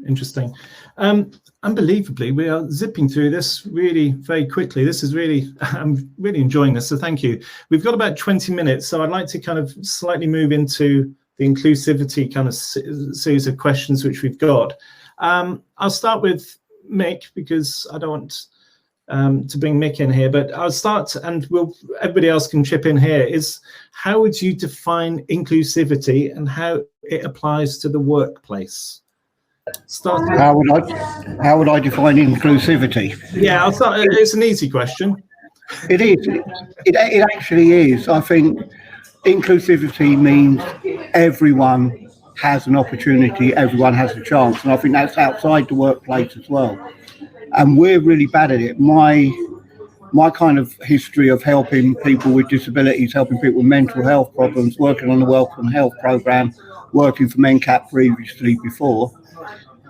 Unbelievably, we are zipping through this really very quickly. This is really, I'm really enjoying this, so thank you. We've got about 20 minutes, so I'd like to kind of slightly move into the inclusivity kind of series of questions which we've got. I'll start with Mick, because I don't want to bring Mick in here, but I'll start, and everybody else can chip in here. Is how would you define inclusivity and how it applies to the workplace? How would I define inclusivity? Yeah, I'll start. It's an easy question. It is. It actually is. I think inclusivity means everyone has an opportunity, everyone has a chance, and I think that's outside the workplace as well. And we're really bad at it. My kind of history of helping people with disabilities, helping people with mental health problems, working on the Welcome Health programme, working for MenCap previously before,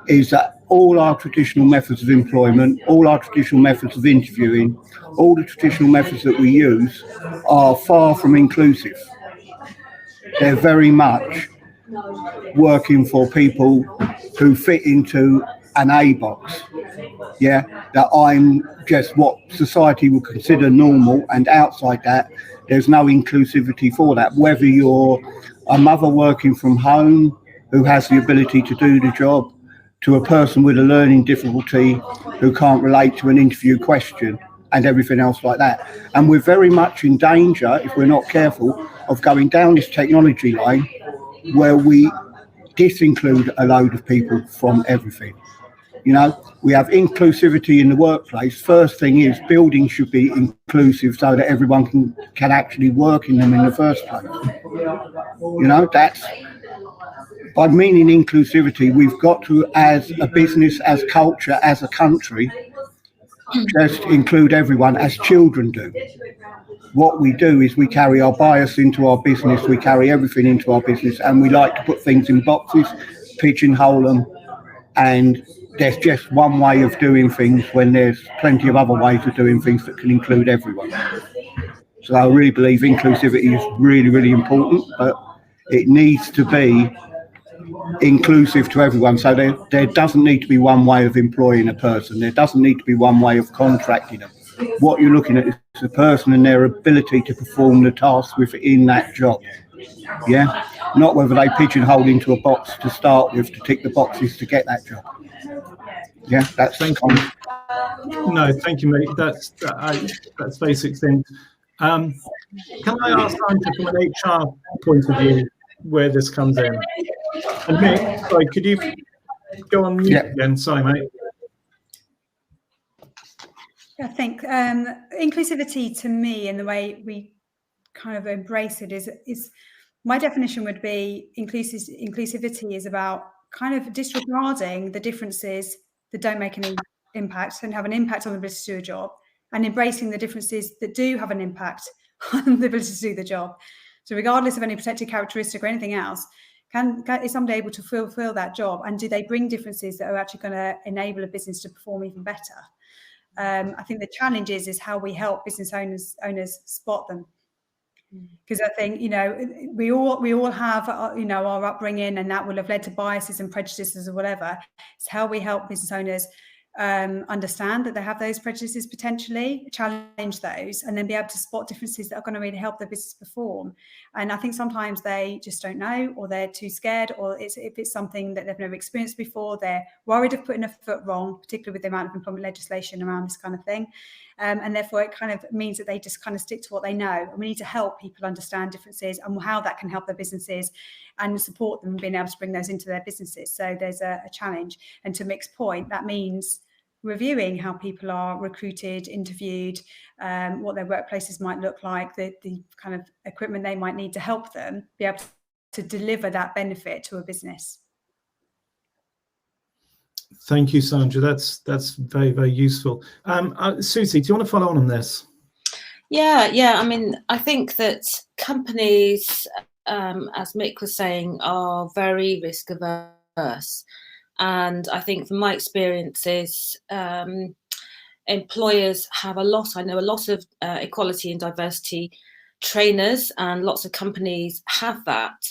is that all our traditional methods of employment, all our traditional methods of interviewing, all the traditional methods that we use are far from inclusive. They're very much working for people who fit into an A box. Yeah, that I'm just what society would consider normal, and outside that, there's no inclusivity for that. Whether you're a mother working from home who has the ability to do the job, to a person with a learning difficulty who can't relate to an interview question, and everything else like that. And we're very much in danger, if we're not careful, of going down this technology line where we disinclude a load of people from everything. You know, we have inclusivity in the workplace. First thing is, buildings should be inclusive so that everyone can actually work in them in the first place. You know, that's, by meaning inclusivity, we've got to, as a business, as culture, as a country, just include everyone as children do. What we do is we carry our bias into our business, we carry everything into our business, and we like to put things in boxes, pigeonhole them, and there's just one way of doing things when there's plenty of other ways of doing things that can include everyone. So I really believe inclusivity is really, really important, but it needs to be inclusive to everyone. So there doesn't need to be one way of employing a person. There doesn't need to be one way of contracting them. What you're looking at is the person and their ability to perform the task within that job. Yeah, not whether they pigeonhole into a box to start with to tick the boxes to get that job. Yeah, that's thank you. No, thank you, mate. That's very succinct. Can I ask Sandra from an HR point of view where this comes in? And Mick, sorry, could you go on mute again? Sorry, mate. I think inclusivity to me, and the way we kind of embrace it, is my definition would be inclusivity is about kind of disregarding the differences that don't make any impact and have an impact on the ability to do a job, and embracing the differences that do have an impact on the ability to do the job. So regardless of any protected characteristic or anything else, is somebody able to fulfill that job, and do they bring differences that are actually going to enable a business to perform even better? I think the challenge is how we help business owners spot them. Because I think, you know, we all have, you know, our upbringing, and that will have led to biases and prejudices or whatever. It's how we help business owners understand that they have those prejudices, potentially challenge those, and then be able to spot differences that are going to really help their business perform. And I think sometimes they just don't know, or they're too scared, or if it's something that they've never experienced before, they're worried of putting a foot wrong, particularly with the amount of employment legislation around this kind of thing. And therefore it kind of means that they just kind of stick to what they know. And we need to help people understand differences and how that can help their businesses, and support them in being able to bring those into their businesses. So there's a challenge. And to Mick's point, that means reviewing how people are recruited, interviewed, what their workplaces might look like, the kind of equipment they might need to help them be able to deliver that benefit to a business. Thank you, Sandra. That's very, very useful. Susie, do you want to follow on this? Yeah. I mean, I think that companies, as Mick was saying, are very risk averse. And I think from my experiences, employers have I know a lot of equality and diversity trainers, and lots of companies have that.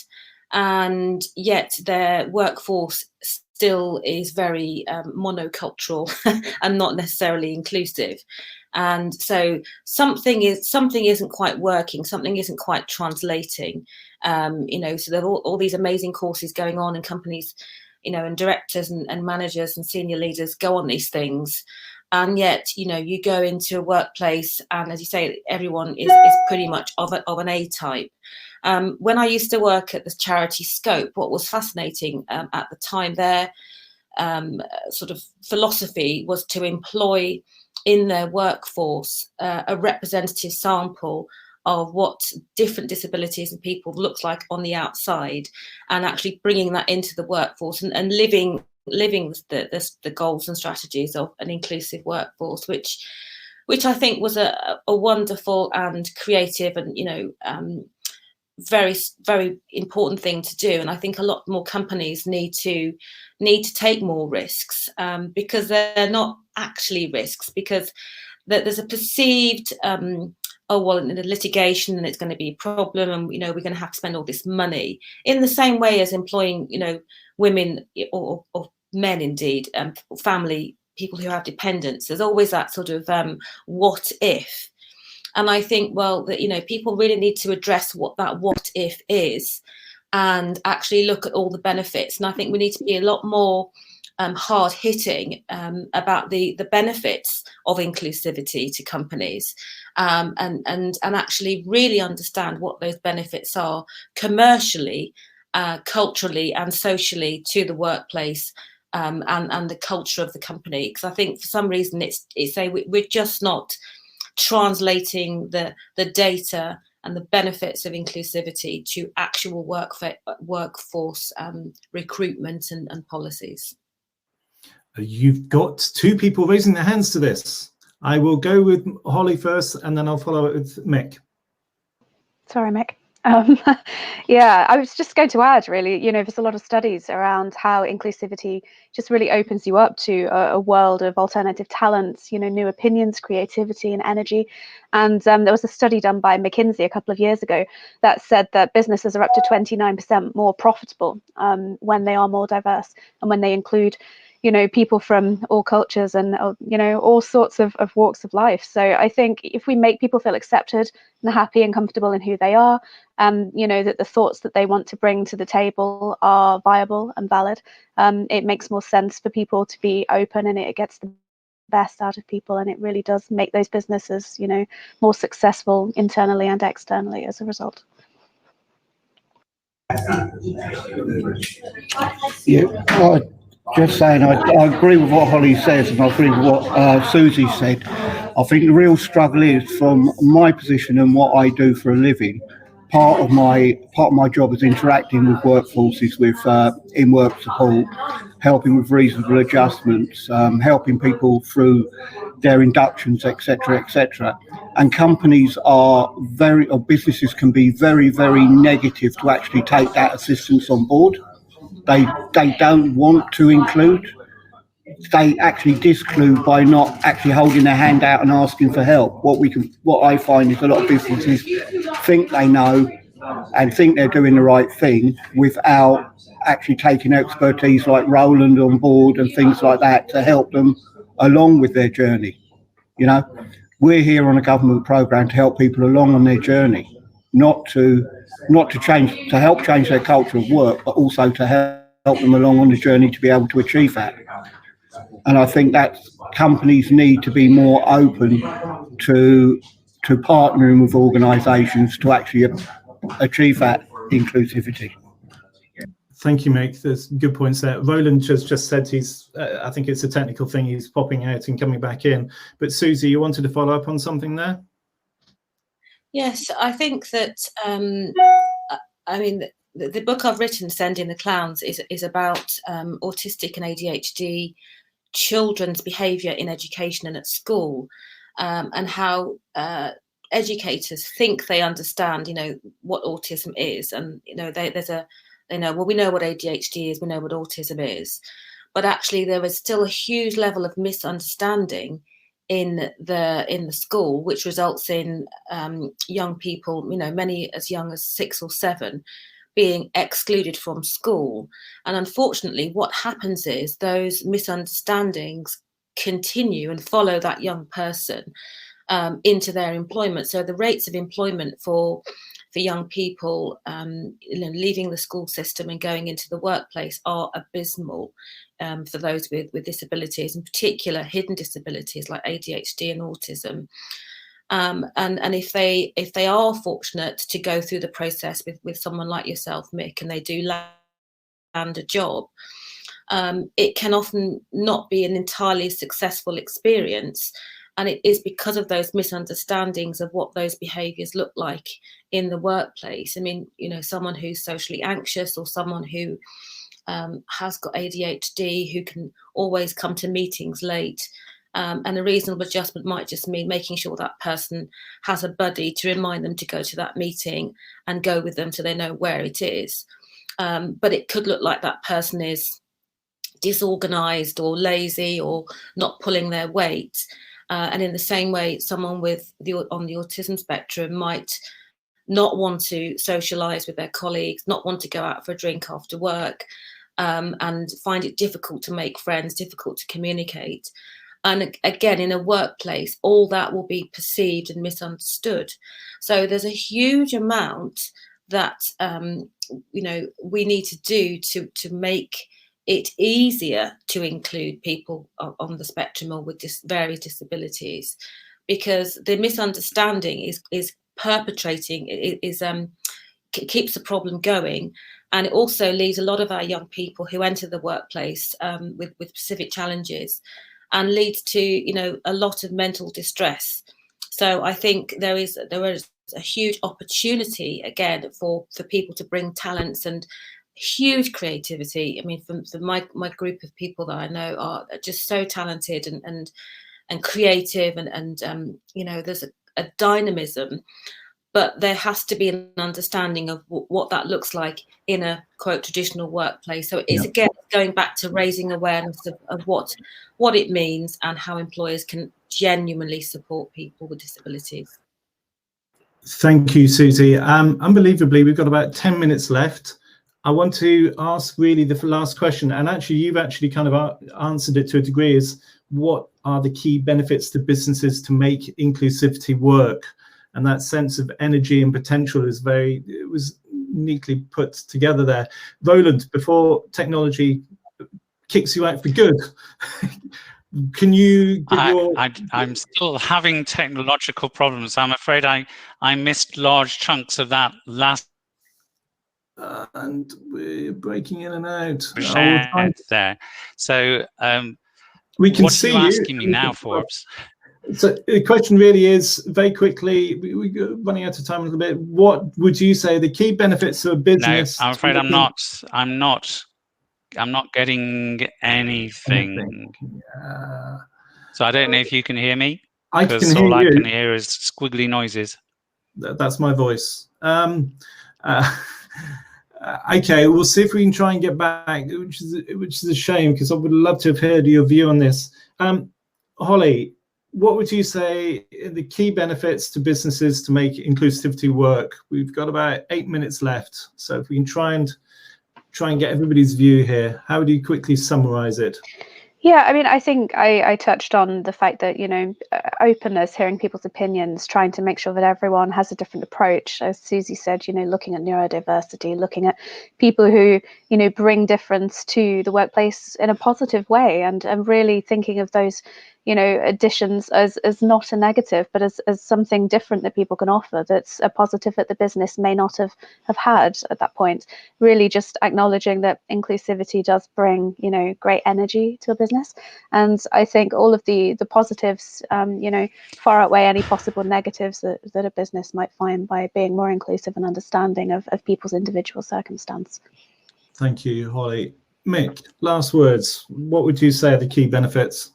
And yet their workforce still is very monocultural and not necessarily inclusive. And so something isn't quite working, something isn't quite translating. You know, so there are all these amazing courses going on in companies, and directors and managers and senior leaders go on these things. And yet, you go into a workplace and, as you say, everyone is pretty much of an A type. When I used to work at the charity Scope, what was fascinating at the time, their sort of philosophy was to employ in their workforce a representative sample of what different disabilities and people looks like on the outside, and actually bringing that into the workforce and living the goals and strategies of an inclusive workforce, which I think was a wonderful and creative and very, very important thing to do. And I think a lot more companies need to take more risks, because they're not actually risks, because there's a perceived oh, well, in the litigation, and it's going to be a problem, and we're going to have to spend all this money, in the same way as employing women or men indeed, family, people who have dependents. There's always that sort of what if. And I think, well, that people really need to address what that what if is, and actually look at all the benefits. And I think we need to be a lot more hard hitting about the benefits of inclusivity to companies, and actually really understand what those benefits are commercially, culturally, and socially to the workplace, and the culture of the company. Because I think for some reason we're just not translating the data and the benefits of inclusivity to actual workforce recruitment and policies. You've got two people raising their hands to this. I will go with Holly first, and then I'll follow it with Mick. Sorry, Mick. Yeah, I was just going to add, really, there's a lot of studies around how inclusivity just really opens you up to a world of alternative talents, new opinions, creativity, and energy. And there was a study done by McKinsey a couple of years ago that said that businesses are up to 29% more profitable when they are more diverse, and when they include people from all cultures and, all sorts of walks of life. So I think if we make people feel accepted and happy and comfortable in who they are, and, that the thoughts that they want to bring to the table are viable and valid, it makes more sense for people to be open, and it gets the best out of people. And it really does make those businesses, more successful internally and externally as a result. Yeah, just saying, I agree with what Holly says, and I agree with what Susie said. I think the real struggle is, from my position and what I do for a living, part of my job is interacting with workforces, with in-work support, helping with reasonable adjustments, helping people through their inductions, etc., etc. And companies or businesses can be very, very negative to actually take that assistance on board. They don't want to include. They actually disclude by not actually holding their hand out and asking for help. What I find is a lot of businesses think they know and think they're doing the right thing without actually taking expertise like Roland on board and things like that to help them along with their journey. We're here on a government program to help people along on their journey, not to help change their culture of work, but also to help them along on the journey to be able to achieve that. And I think that companies need to be more open to partnering with organisations to actually achieve that inclusivity. Thank you, Mick. There's good points there. Roland just said he's, I think it's a technical thing, he's popping out and coming back in. But Susie, you wanted to follow up on something there? Yes, I think that, the book I've written, Sending the Clowns, is about autistic and ADHD children's behaviour in education and at school, and how educators think they understand, what autism is, and we know what ADHD is, we know what autism is, but actually there is still a huge level of misunderstanding in the school, which results in young people, many as young as 6 or 7, being excluded from school. And unfortunately, what happens is those misunderstandings continue and follow that young person into their employment. So the rates of employment for for young people, leaving the school system and going into the workplace are abysmal for those with disabilities, in particular hidden disabilities like ADHD and autism. And if they are fortunate to go through the process with someone like yourself, Mick, and they do land a job, it can often not be an entirely successful experience. And it is because of those misunderstandings of what those behaviours look like in the workplace. I mean, someone who's socially anxious, or someone who has got ADHD, who can always come to meetings late. And a reasonable adjustment might just mean making sure that person has a buddy to remind them to go to that meeting and go with them so they know where it is. But it could look like that person is disorganised or lazy or not pulling their weight. And in the same way, someone on the autism spectrum might not want to socialise with their colleagues, not want to go out for a drink after work, and find it difficult to make friends, difficult to communicate. And again, in a workplace, all that will be perceived and misunderstood. So there's a huge amount that we need to do to make it easier to include people on the spectrum or with various disabilities, because the misunderstanding is perpetrating, keeps the problem going. And it also leaves a lot of our young people who enter the workplace with specific challenges, and leads to a lot of mental distress. So I think there is a huge opportunity again for people to bring talents and huge creativity. I mean, for my group of people that I know are just so talented and creative, and there's a dynamism, but there has to be an understanding of what that looks like in a quote traditional workplace. So it's again going back to raising awareness of what it means and how employers can genuinely support people with disabilities. Thank you, Susie. Unbelievably, we've got about 10 minutes left. I want to ask really the last question, and actually you've actually kind of answered it to a degree, is what are the key benefits to businesses to make inclusivity work? And that sense of energy and potential was neatly put together there. Roland, before technology kicks you out for good, can you give I'm still having technological problems. I'm afraid I missed large chunks of that last and we're breaking in and out. There. So we can what see are you asking me now, Forbes? So the question really is, very quickly, we're running out of time a little bit. What would you say the key benefits of a business? No, I'm afraid I'm not getting anything. So I don't know if you can hear me. I can hear all you. I can hear is squiggly noises. That's my voice. Okay, we'll see if we can try and get back, which is a shame, because I would love to have heard your view on this. Holly, what would you say the key benefits to businesses to make inclusivity work? We've got about 8 minutes left, so if we can try and get everybody's view here, how would you quickly summarize it? Yeah, I mean, I think I touched on the fact that, openness, hearing people's opinions, trying to make sure that everyone has a different approach. As Susie said, looking at neurodiversity, looking at people who, bring difference to the workplace in a positive way, and really thinking of those, additions as not a negative, but as something different that people can offer, that's a positive that the business may not have had at that point. Really just acknowledging that inclusivity does bring, great energy to a business. And I think all of the positives, far outweigh any possible negatives that a business might find by being more inclusive and understanding of people's individual circumstance. Thank you, Holly. Mick, last words. What would you say are the key benefits?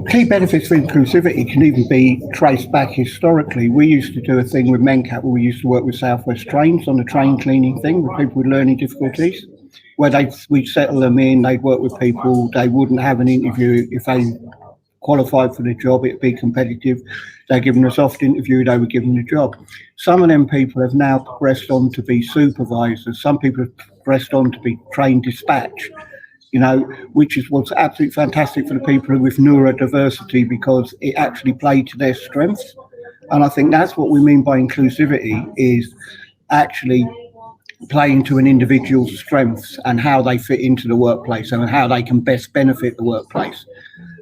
Key benefits for inclusivity can even be traced back historically. We used to do a thing with Mencat where we used to work with South West Trains on a train cleaning thing with people with learning difficulties, where we'd settle them in, they'd work with people, they wouldn't have an interview. If they qualified for the job, it'd be competitive. They're given a soft interview, they were given the job. Some of them people have now progressed on to be supervisors. Some people have progressed on to be train dispatch, which is what's absolutely fantastic for the people with neurodiversity, because it actually played to their strengths. And I think that's what we mean by inclusivity, is actually playing to an individual's strengths and how they fit into the workplace and how they can best benefit the workplace.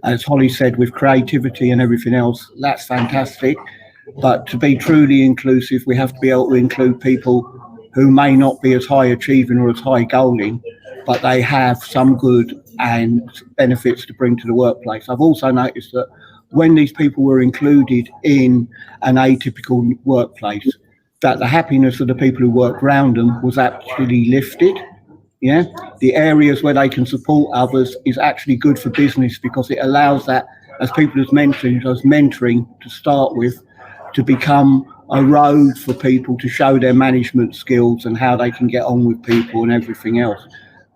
As Holly said, with creativity and everything else, that's fantastic. But to be truly inclusive, we have to be able to include people who may not be as high achieving or as high goaling, but they have some good and benefits to bring to the workplace. I've also noticed that when these people were included in an atypical workplace, that the happiness of the people who work around them was actually lifted. Yeah, the areas where they can support others is actually good for business, because it allows that, as people as mentoring to start with, to become a road for people to show their management skills and how they can get on with people and everything else.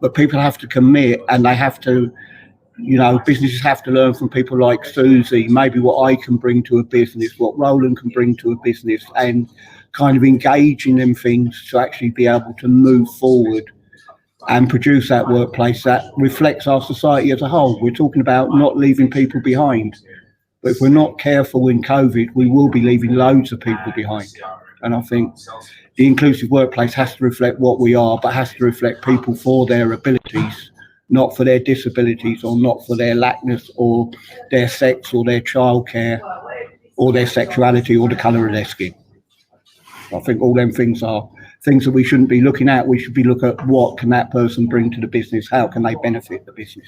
But people have to commit, and they have to, you know, businesses have to learn from people like Susie, maybe what I can bring to a business, what Roland can bring to a business, and kind of engage in them things to actually be able to move forward and produce that workplace that reflects our society as a whole. We're talking about not leaving people behind, but if we're not careful in COVID, we will be leaving loads of people behind. And I think the inclusive workplace has to reflect what we are, but has to reflect people for their abilities, not for their disabilities, or not for their lackness or their sex or their childcare or their sexuality or the colour of their skin. I think all them things are things that we shouldn't be looking at. We should be looking at what can that person bring to the business? How can they benefit the business?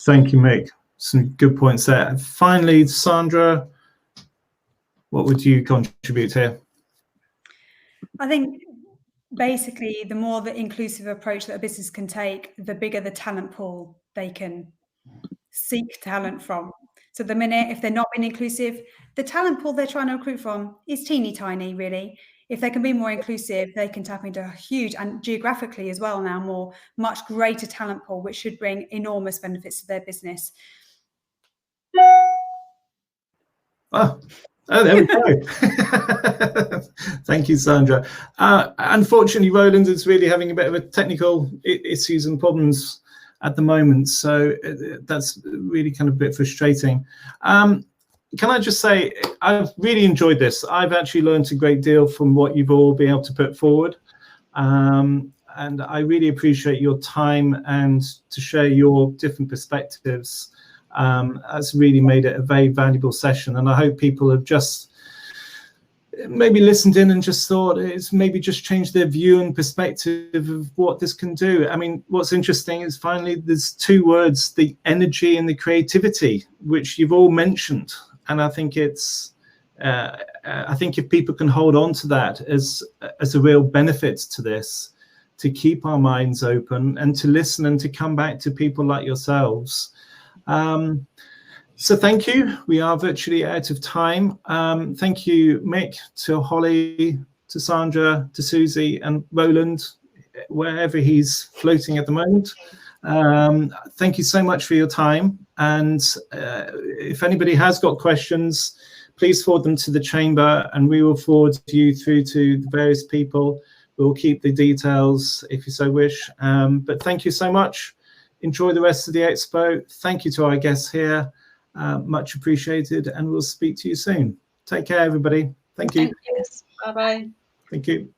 Thank you, Mick. Some good points there. Finally, Sandra, what would you contribute here? I think basically the more the inclusive approach that a business can take, the bigger the talent pool they can seek talent from. So the minute, if they're not being inclusive, the talent pool they're trying to recruit from is teeny tiny, really. If they can be more inclusive, they can tap into a huge, and geographically as well now, much greater talent pool, which should bring enormous benefits to their business. Oh, there we go. Thank you, Sandra. Unfortunately, Roland is really having a bit of a technical issues and problems at the moment, so that's really kind of a bit frustrating. Can I just say, I've really enjoyed this. I've actually learned a great deal from what you've all been able to put forward. And I really appreciate your time and to share your different perspectives. That's really made it a very valuable session. And I hope people have just maybe listened in and just thought it's maybe just changed their view and perspective of what this can do. I mean, what's interesting is finally there's two words, the energy and the creativity, which you've all mentioned. And I think it's, I think if people can hold on to that as a real benefit to this, to keep our minds open and to listen and to come back to people like yourselves. So thank you. We are virtually out of time. Thank you, Mick, to Holly, to Sandra, to Susie and Roland, wherever he's floating at the moment. Thank you so much for your time. And if anybody has got questions, please forward them to the chamber and we will forward you through to the various people. We'll keep the details if you so wish. But thank you so much. Enjoy the rest of the expo. Thank you to our guests here. Much appreciated, and we'll speak to you soon. Take care, everybody. Thank you. Bye-bye. Thank you.